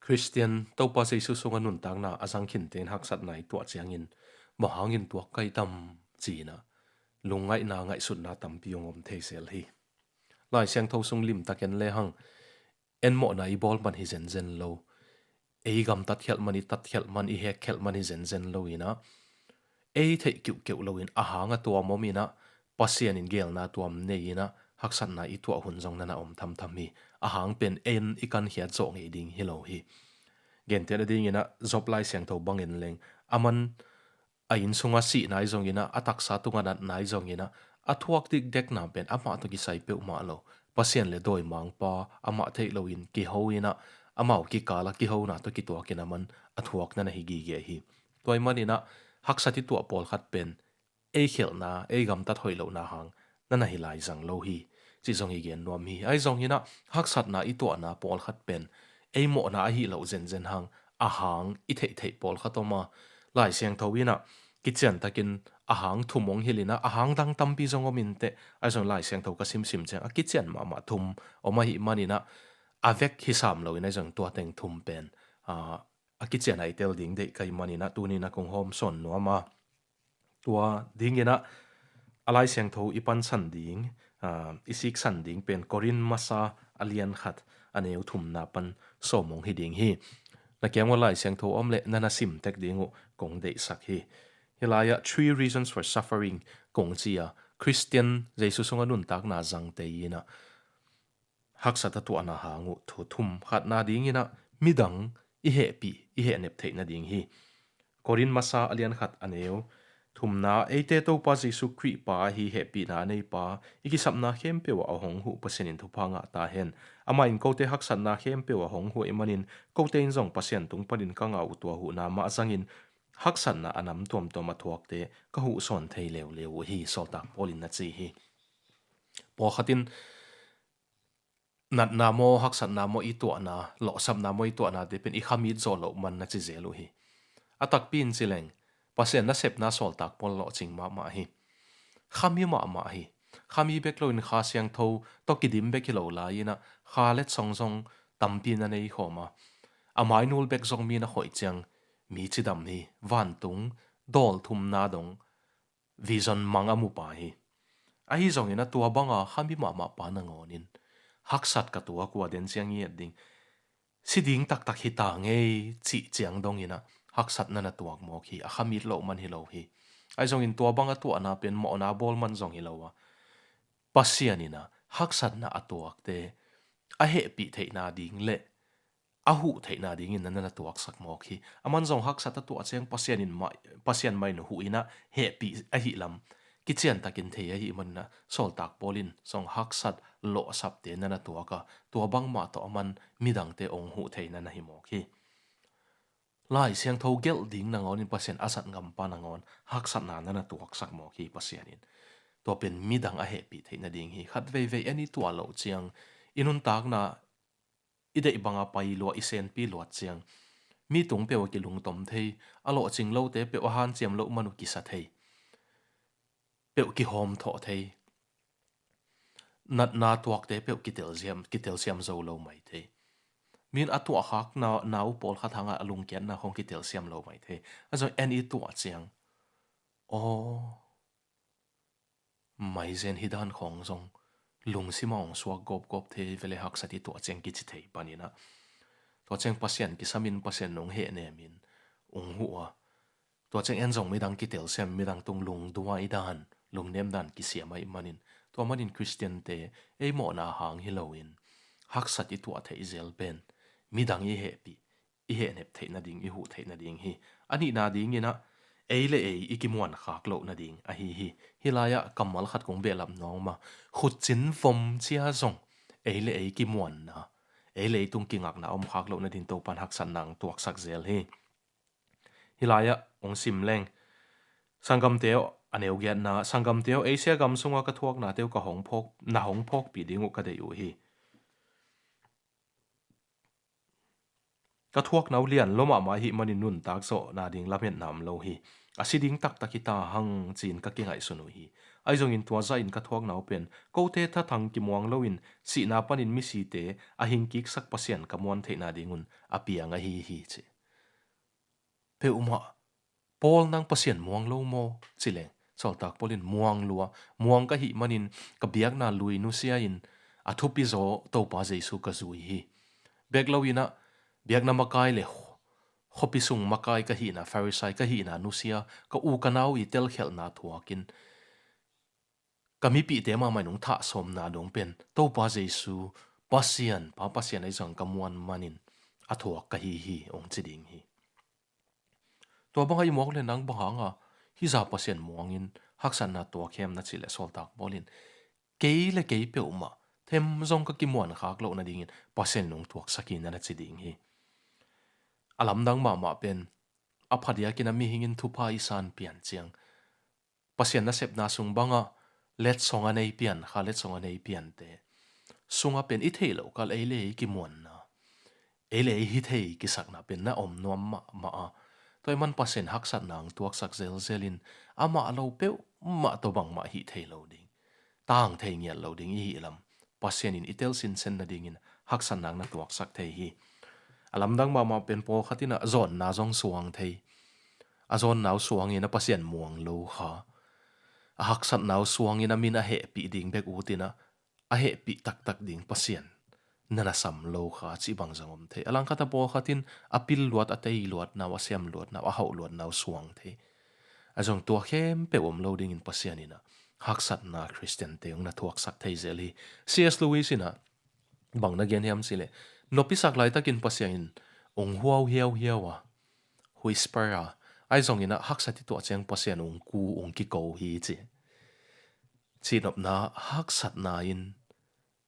Christian tàu pa say su sunga nun tang na asang khin ten Haksatna i tuah Ciang in mo hangin tuak kai tam chi na lungai na ngai sut na tam piong om thei sel hi lai siang tho sung lim taken le hang en mo na i bol man hi zen zen lo ei gam tat khel mani tat khel man i he khel mani zen zen lo ina ei thei kiu kiu lo in a hanga tua momina pasian in gel na tuam nei ina Haksatna i tuah hun zong na na om tham tham hi a hang pen en ikan hiat zo ngei ding hi lo hi gen te ding ina job lai siang tho bangin leng aman a in sunga si nai zong ina atak sa tunga dat nai zong ina athuak tik dek na pen ama to ki sai pe ma lo pasien le doi mang pa ama thei lo in ki ho ina amau ki kala ki ho na to ki to kina man athuak na na hi gi ge hi toy man ina haksati tu pol khat pen e khel na e gam tat hoi lo na hang na na hi lai zang lo hi chi zong hi gen nom hi ai zong ina Haksatna i to na pol khat pen ei mo na hi lo zen zen hang a hang i thei thei pol khatoma lai siang thowina kitchen takin a hang thumong hilina a hang dang tampi zongo minte a zong lai siang tho ka sim sim chang a kitchen ma thum oma hi manina avec hisam lo ina zong tua teng thum pen a kitchen ai tel ding de kai manina tunina kong hom son no ma tua dingina alai siang tho ipan san ding isik san ding pen korin masa alian khat aneu thum na pan somong hi ding hi na kiam lai siang tho omle nana sim tek dingu kong de sak hi hilaya three reasons for suffering kong chia Christian jesu songa nun tak na zang te ina Haksata tu ana hangu thu thum khat na ding ina midang i he nep thei na ding hi korin masa alian khat aneu thumna eite to pa jesu kri pa hi happy na nei pa iki sapna khem pe wa hong hu pasenin thu phanga ta hen ama in kote Haksatna khem pe wa hong hu imanin kote in zong pasien tung panin ka nga u to hu na ma zangin Haksatna anam tom tom athuak te ka hu son thei lew lew hi so tak polin na chi hi po khatin nat na mo Haksatna mo i to na lo sap na mo i to na de pen i khamit zo lo man na chi zelu hi atak pin chileng pasien na sep na sol tak pol lo ching ma hi khami ma hi khami bek lo in kha siang tho to ki dim bek lo la ina kha let song song tampi na nei khoma amai nul bek zong mi na khoi chang mi chi dam hi van tung dol thum na dong vision manga mu pa hi a hi zong ina tua banga khami ma pa na ngonin haksat ka tua kwa den chiang ye ding siding tak tak hi ta nge chi chiang dong ina haksat na na tuak mo khi a khamit lo man hi lo hi ai zong in tua banga tu ana pen mo na bol man zong hi lo wa pasianina Haksatna atuak te a he pi thei na ding le a hu thei na ding in na tuak sak mo khi aman zong Haksata tu acheng pasian mai no hu ina he pi a hi lam kichian takin thei a hi man na sol tak polin song Haksat lo sap te na tuaka tua bang ma to aman midang te ong hu thei na hi mo khi lai siang tho gel ding na ngon in pasien asat ngam pa na ngon Haksatna na tuak sak mo khi pasianin to pen midang a happy thei na ding hi khat ve ani tua lo chiang inun tak na ide banga pai lo isen pi lo chiang mi tung pe wa ki lung tom thei alo ching lo te pe wa han chiam lo manu ki sa thei pe ki hom tho thei nat na tuak te pe ki tel siam zo lo mai thei min atua hak na nau pol khat hanga alung kian na hong ki tel siam lo mai thei azo ani tua chiang o mai zen hidan khong zong lung simong suak gop the vele Haksati to cheng ki chi thei panina to cheng pasien ki samin pasien nong he ne min ung huwa to cheng en zong midang ki tel sem midang tung lung duwa idan lung nem dan ki sia mai manin to manin Christian te ei mo na hang hiloin Haksati to thei zel ben midang i he pi i he nep thei na ding i hu thei na ding hi ani na ding ina eile ikimuan khak lo na ding a hi hilaya kamal khat kong belam nong ma khut chin vom chia zong eile kimuan na eile tung kingak na om khak lo na din to pan Haksan nang tuak sak zel hi hilaya ong sim leng sangam teo aneu gian na sangam teo asia gam sunga ka thuak na teo ka hong phok pi dingu ka de u hi ka thuak nau lian loma ma hi manin nun tak so na ding lamet nam lo hi asiding tak takita hang chin ka kingai sunu hi ai zong in tua za in ka thuak nau pen ko te tha thang ki muang lo in si na panin mi si te a hing kik sak pasian ka mon the na dingun apianga hi hi che pe uma pol nang pasian muang lo mo chileng sol tak polin muang lua muang ka hi manin ka biak na lui nu sia in athupi zo to pa jesu ka zui hi bek lo ina biak na makai le khopi sung makai ka hi na pharisai ka hi na nu sia ka u kanau i tel khel na thuakin kami pi te ma mai nung tha som na dong pen to pa jesu pasian ai jang kamuan manin athuak ka hi hi ong chiding hi to bang ai mok le nang bahanga hi za pasien muangin haksan na to khem na chile sol tak bolin keile ke pe uma them zong ka ki muan khak lo na dingin pasien nung tuak sakin na chiding hi alam dang ma pen aphadia kina mi hingin thupa isan pian chiang pasien na sep na sung banga let songa nei pian kha let songa nei pian te sunga pen i thei lo kal ei le ki muan na ei le hi thei ki sak na pen na om nuam ma a toy man pasen haksat nang tuak sak zelin ama lo pe ma to bang ma hi thei lo ding tang thei ngial lo ding hi lam pasien in itel sin sen na ding in haksat nang na tuak sak thei hi alam dang ma pen po khatina zon na zong suang thei a zon naw suang in a pasien muang lo kha a haksat naw suang in a min a he pi ding bek utina a he pi tak tak ding pasien nana sam lo kha chi bang zangom the alang kata po khatin apil luat atei luat naw asiam luat naw a hau luat naw suang the azong tua khem pe om loading in pasianina haksat na christian teong na thuak sak thei zeli cs louis ina bang na gen hiam sile nopi sak lai takin pasian ong huaw hiawa whisper ai zong ina haksati to chang pasian ong ku ong ki ko hi chi chinop na haksat na in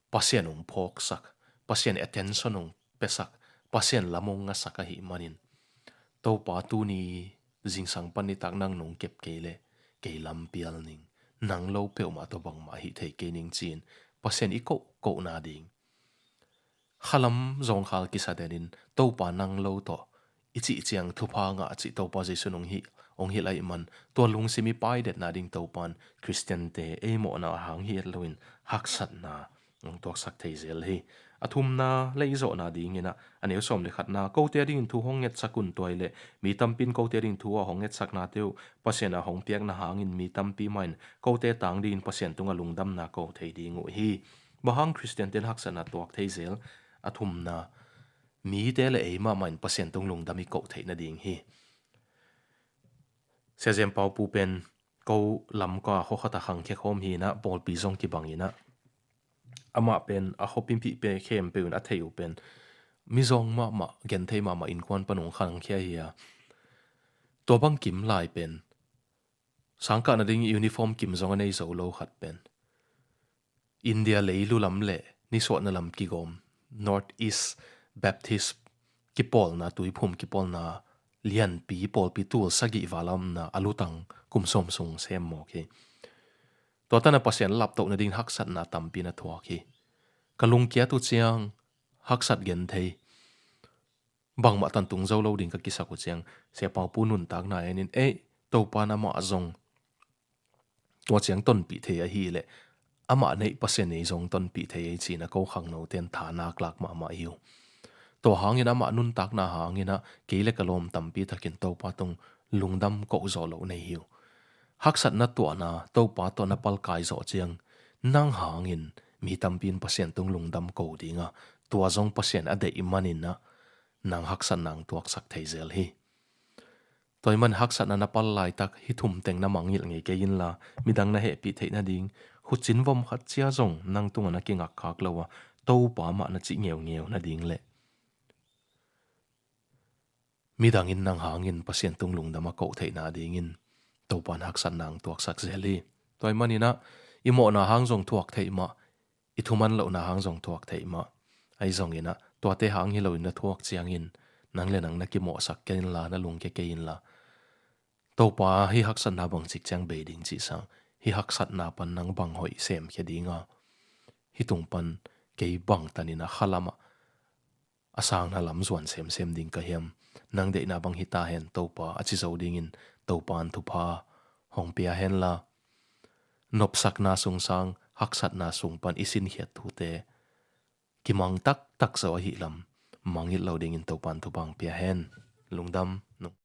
pasian ong phok sak pasien attention ong pesak pasien lamong nga saka hi manin to pa tu ni jingsang pani tak nang nong kep kele ke lam pial ning nang lo pe ma to bang ma hi thei ke ning chin pasien i ko na ding khalam zong khal ki sa denin to pa nang lo to ichi chiang thu pha nga chi to pa jesu nong hi ong hi lai man to lung simi pai det na ding to pan christian te e mo na hang hi loin haksat na ong tok sak thei zel hi athum na leizo na ding ina ani som le khatna ko te ding thu hong nget sakun toile mi tampin ko te ding thu a hong nget sak na teu pasena hong piak na hangin mi tampi main ko te tang din pasen tunga lungdam na ko thei ding u hi bahang christian ten haksana tok thei zel athum na mi te le e ma main pasen tung lungdam i ko thei na ding hi se jem pau pu pen ko lam ka ho khata hang khe khom hi na bol pi zong ki bangina ama pen a hopin pi pe khem pe un a theu pen mi zong ma gen thei ma in kwan panung khang khia hi a to bang kim lai pen sangka na ding uniform kim zong nei zo lo khat pen india leilu lam le ni so na lam ki gom north east baptist ki pol na tui phum ki pol na lian pi pol pi tul sagi walam na alutang kum som sung sem mo ke to ta na pasien lap to na ding haksat na tampi na thwa ki kalung kia tu chiang haksat gen thei bang ma tan tung zo lo ding ka kisa ku chiang se pau pu nun tak na enin e to pa na ma zong to chiang ton pi the a hi le ama nei pasien nei zong ton pi the ei chi na ko khang no ten tha na klak ma hiu to hangina ma nun tak na hangina keile kalom tampi thakin to pa tung lungdam ko zo lo nei hiu haksat na to na to pa to na pal kai zo chiang nang hangin mi tampin pasien tung lungdam ko dinga tua zong pasien ade imanin na nang haksat nang tuak sak thei zel hi toy man haksat na pal lai tak hi thum teng na mangil nge ke in la midang na he pi thei na ding hu chin vom khat chia zong nang tunga na ki ngak khak lowa to pa ma na chi ngeu na ding le midang in nang hangin pasien tung lungdam ko thei na ding in to pan haksat nang tuak sak zel hi toy manina imo na hang zong tuak thei ma ithuman lo na hang zong tuak thei ma ai zong ina to te hang hi lo na thuak chiang in nang le nang na ki mo sak ken la na lung ke in la to pa hi haksat na bang chik chang be ding chi sang hi haksat na pan nang bang hoi sem khe dinga hi tung pan ke bang tanina khalama asang na lam zuan sem ding ka hiam nang de na bang hita hen topa achi zo dingin topan thupa hong pia hen la nop sak na sung sang haksat na sung pan isin hiat thu te kimang tak tak zo hi lam mangil lo dingin topan thupang pia hen lungdam